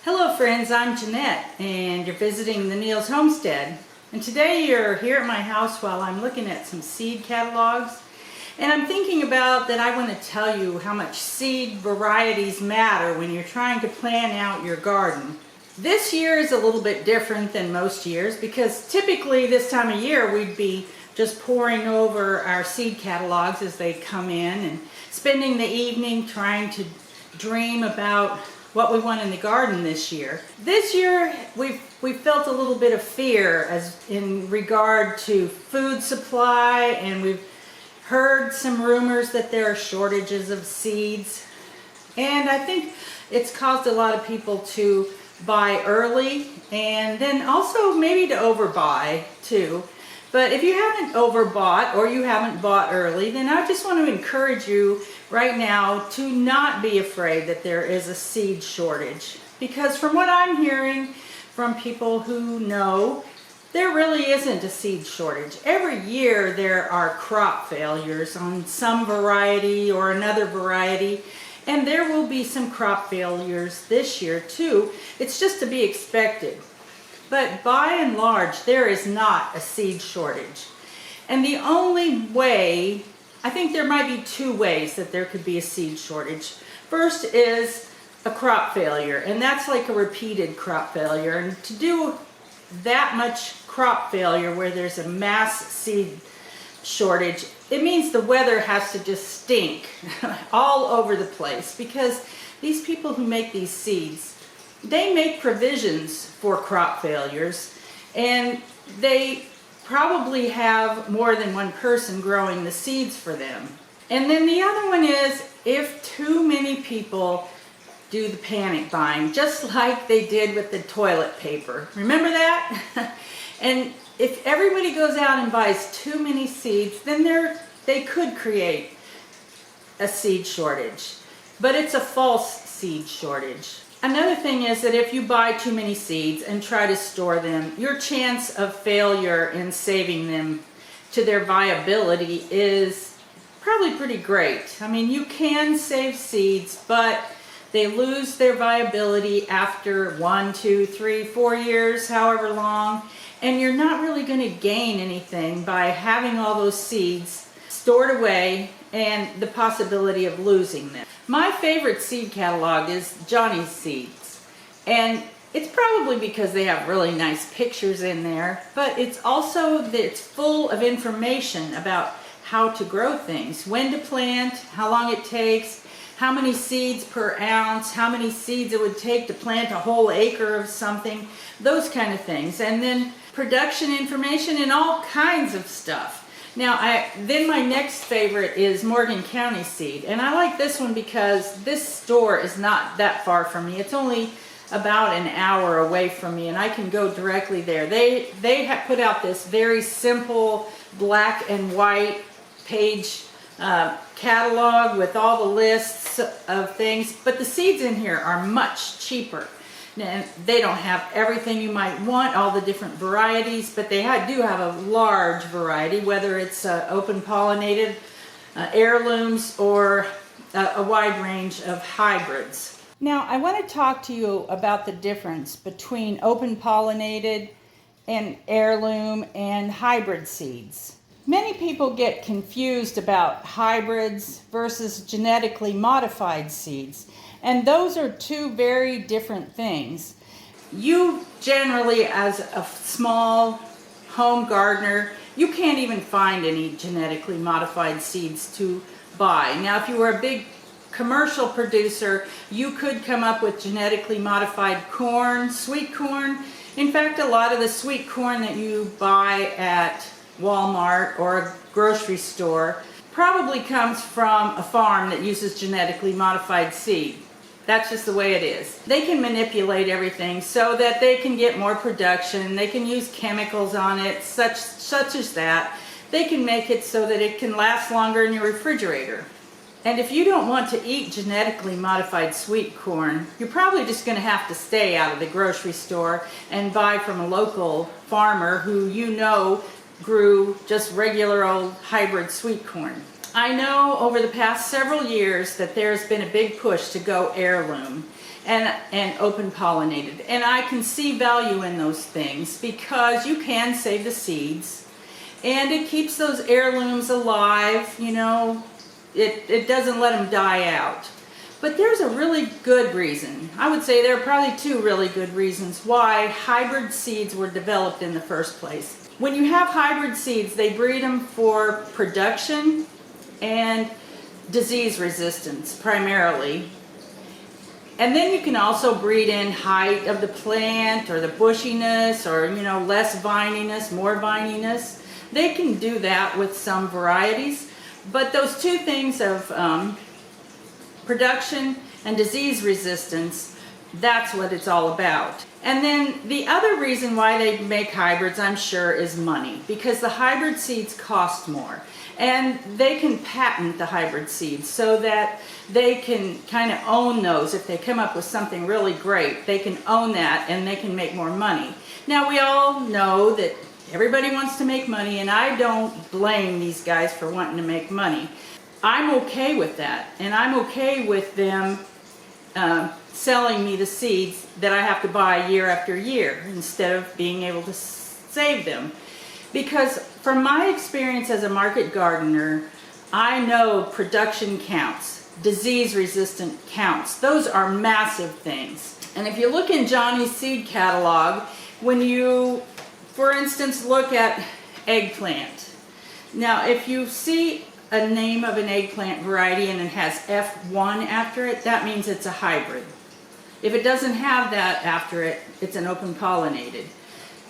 Hello friends, I'm Jeanette and you're visiting the Neal's Homestead. And today you're here at my house while I'm looking at some seed catalogs. And I'm thinking about that I want to tell you how much seed varieties matter when you're trying to plan out your garden. This year is a little bit different than most years because typically this time of year we'd be just poring over our seed catalogs as they come in and spending the evening trying to dream about what we want in the garden this year. This year we've felt a little bit of fear as in regard to food supply, and we've heard some rumors that there are shortages of seeds, and I think it's caused a lot of people to buy early and then also maybe to overbuy too. But if you haven't overbought or you haven't bought early, then I just want to encourage you right now to not be afraid that there is a seed shortage. Because from what I'm hearing from people who know, there really isn't a seed shortage. Every year there are crop failures on some variety or another variety, and there will be some crop failures this year too. It's just to be expected. But by and large, there is not a seed shortage. And the only way, I think there might be two ways that there could be a seed shortage. First is a crop failure, and that's like a repeated crop failure. And to do that much crop failure where there's a mass seed shortage, it means the weather has to just stink all over the place, because these people who make these seeds, they make provisions for crop failures, and they probably have more than one person growing the seeds for them. And then the other one is if too many people do the panic buying, just like they did with the toilet paper. Remember that? And if everybody goes out and buys too many seeds, then they could create a seed shortage. But it's a false seed shortage. Another thing is that if you buy too many seeds and try to store them, your chance of failure in saving them to their viability is probably pretty great. I mean, you can save seeds, but they lose their viability after 1, 2, 3, 4 years, however long, and you're not really going to gain anything by having all those seeds stored away and the possibility of losing them. My favorite seed catalog is Johnny's Seeds, and it's probably because they have really nice pictures in there, but it's also that it's full of information about how to grow things, when to plant, how long it takes, how many seeds per ounce, how many seeds it would take to plant a whole acre of something, those kind of things, and then production information and all kinds of stuff. Now, then my next favorite is Morgan County Seed, and I like this one because this store is not that far from me. It's only about an hour away from me, and I can go directly there. They have put out this very simple black and white page catalog with all the lists of things, but the seeds in here are much cheaper. And they don't have everything you might want, all the different varieties, but they do have a large variety, whether it's open pollinated, heirlooms, or a wide range of hybrids. Now, I want to talk to you about the difference between open pollinated and heirloom and hybrid seeds. Many people get confused about hybrids versus genetically modified seeds. And those are two very different things. You generally, as a small home gardener, you can't even find any genetically modified seeds to buy. Now, if you were a big commercial producer, you could come up with genetically modified corn, sweet corn. In fact, a lot of the sweet corn that you buy at Walmart or a grocery store probably comes from a farm that uses genetically modified seed. That's just the way it is. They can manipulate everything so that they can get more production. They can use chemicals on it, such as that. They can make it so that it can last longer in your refrigerator. And if you don't want to eat genetically modified sweet corn, you're probably just going to have to stay out of the grocery store and buy from a local farmer who you know grew just regular old hybrid sweet corn. I know over the past several years that there's been a big push to go heirloom. and open pollinated. And I can see value in those things because you can save the seeds and it keeps those heirlooms alive, you know, it doesn't let them die out. But there's a really good reason. I would say there are probably two really good reasons why hybrid seeds were developed in the first place. When you have hybrid seeds, they breed them for production and disease resistance primarily. And then you can also breed in height of the plant or the bushiness or, you know, less vininess, more vininess. They can do that with some varieties. But those two things of production and disease resistance, that's what it's all about. And then the other reason why they make hybrids, I'm sure, is money, because the hybrid seeds cost more. And they can patent the hybrid seeds so that they can kind of own those. If they come up with something really great, they can own that and they can make more money. Now, we all know that everybody wants to make money, and I don't blame these guys for wanting to make money. I'm okay with that, and I'm okay with them selling me the seeds that I have to buy year after year instead of being able to save them. Because from my experience as a market gardener, I know production counts, disease resistant counts. Those are massive things. And if you look in Johnny's seed catalog, when you, for instance, look at eggplant. Now, if you see a name of an eggplant variety and it has F1 after it, that means it's a hybrid. If it doesn't have that after it, it's an open pollinated.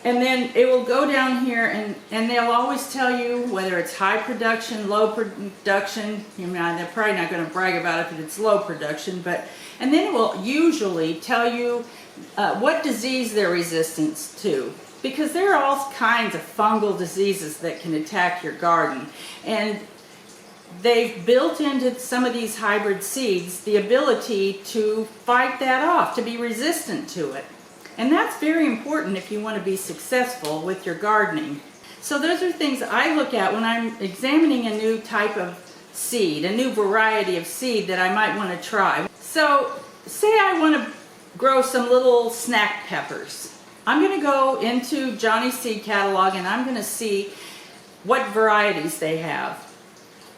And then it will go down here and they'll always tell you whether it's high production, low production. You know, they're probably not going to brag about it if it's low production, and then it will usually tell you what disease they're resistant to. Because there are all kinds of fungal diseases that can attack your garden. And they've built into some of these hybrid seeds the ability to fight that off, to be resistant to it. And that's very important if you want to be successful with your gardening. So those are things I look at when I'm examining a new type of seed, a new variety of seed that I might want to try. So say I want to grow some little snack peppers. I'm going to go into Johnny's seed catalog and I'm going to see what varieties they have.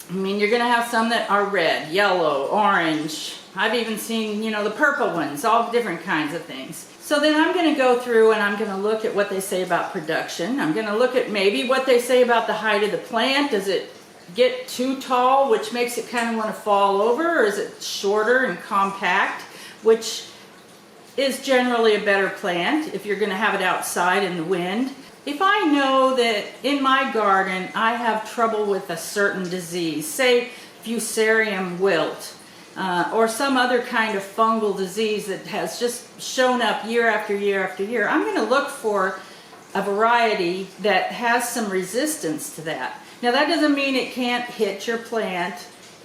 I mean, you're going to have some that are red, yellow, orange. I've even seen, you know, the purple ones, all different kinds of things. So then I'm going to go through and I'm going to look at what they say about production. I'm going to look at maybe what they say about the height of the plant. Does it get too tall, which makes it kind of want to fall over, or is it shorter and compact, which is generally a better plant if you're going to have it outside in the wind. If I know that in my garden I have trouble with a certain disease, say fusarium wilt, or some other kind of fungal disease that has just shown up year after year after year, I'm going to look for a variety that has some resistance to that. Now, that doesn't mean it can't hit your plant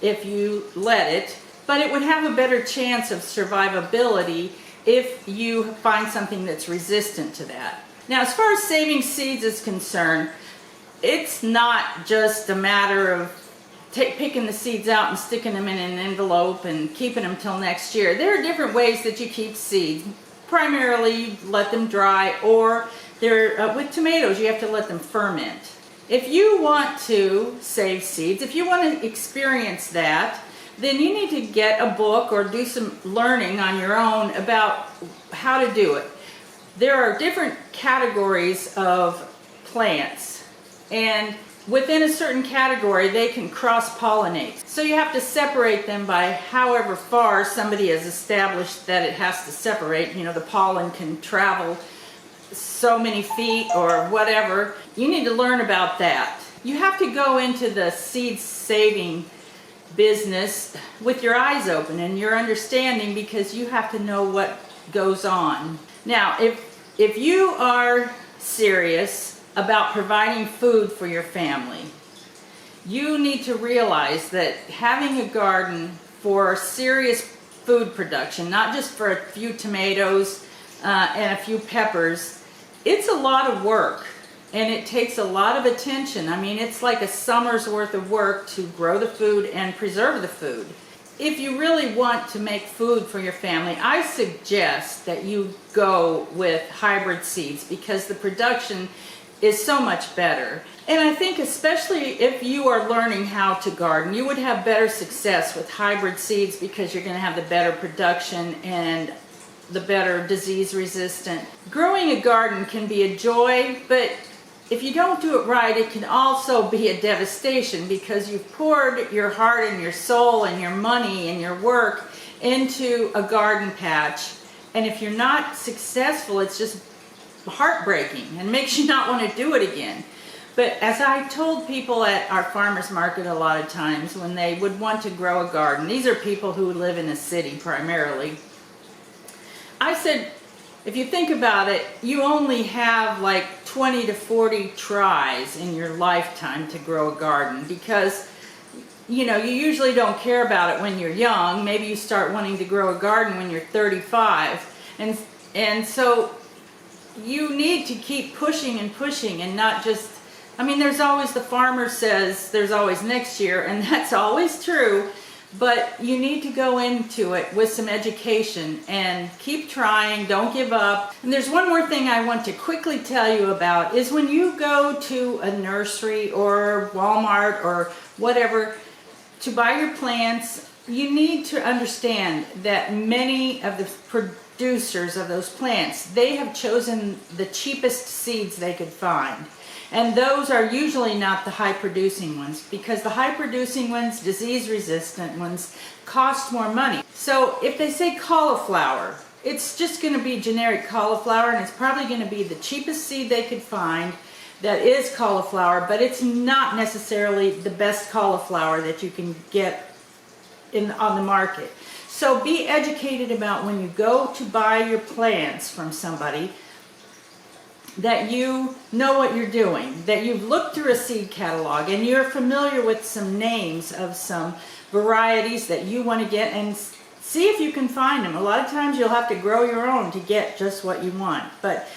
if you let it, but it would have a better chance of survivability if you find something that's resistant to that. Now, as far as saving seeds is concerned, it's not just a matter of picking the seeds out and sticking them in an envelope and keeping them till next year. There are different ways that you keep seeds. Primarily, you let them dry, or with tomatoes, you have to let them ferment. If you want to save seeds, if you want to experience that, then you need to get a book or do some learning on your own about how to do it. There are different categories of plants, and within a certain category they can cross-pollinate. So you have to separate them by however far somebody has established that it has to separate. You know, the pollen can travel so many feet or whatever. You need to learn about that. You have to go into the seed saving business with your eyes open and your understanding, because you have to know what goes on. Now, if you are serious about providing food for your family, you need to realize that having a garden for serious food production, not just for a few tomatoes and a few peppers, it's a lot of work. And it takes a lot of attention. I mean, it's like a summer's worth of work to grow the food and preserve the food. if you really want to make food for your family, I suggest that you go with hybrid seeds because the production is so much better. And I think especially if you are learning how to garden, you would have better success with hybrid seeds because you're going to have the better production and the better disease resistant. Growing a garden can be a joy, but if you don't do it right, it can also be a devastation because you've poured your heart and your soul and your money and your work into a garden patch. And if you're not successful, it's just heartbreaking and makes you not want to do it again. But as I told people at our farmers market a lot of times when they would want to grow a garden, these are people who live in a city primarily, I said, if you think about it, you only have like 20 to 40 tries in your lifetime to grow a garden because, you know, you usually don't care about it when you're young. Maybe you start wanting to grow a garden when you're 35. And so you need to keep pushing and pushing and not just, I mean, there's always, the farmer says there's always next year, and that's always true. But you need to go into it with some education and keep trying, don't give up. And there's one more thing I want to quickly tell you about is when you go to a nursery or Walmart or whatever to buy your plants, you need to understand that many of the producers of those plants, they have chosen the cheapest seeds they could find. And those are usually not the high producing ones because the high producing ones, disease resistant ones, cost more money. So if they say cauliflower, it's just going to be generic cauliflower and it's probably going to be the cheapest seed they could find that is cauliflower, but it's not necessarily the best cauliflower that you can get on the market. So be educated about when you go to buy your plants from somebody, that you know what you're doing, that you've looked through a seed catalog and you're familiar with some names of some varieties that you want to get and see if you can find them. A lot of times you'll have to grow your own to get just what you want, but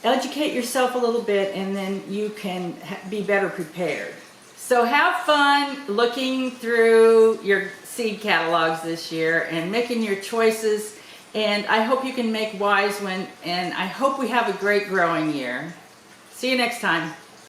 educate yourself a little bit and then you can be better prepared. So have fun looking through your seed catalogs this year and making your choices. And I hope you can make wise ones, and I hope we have a great growing year. See you next time.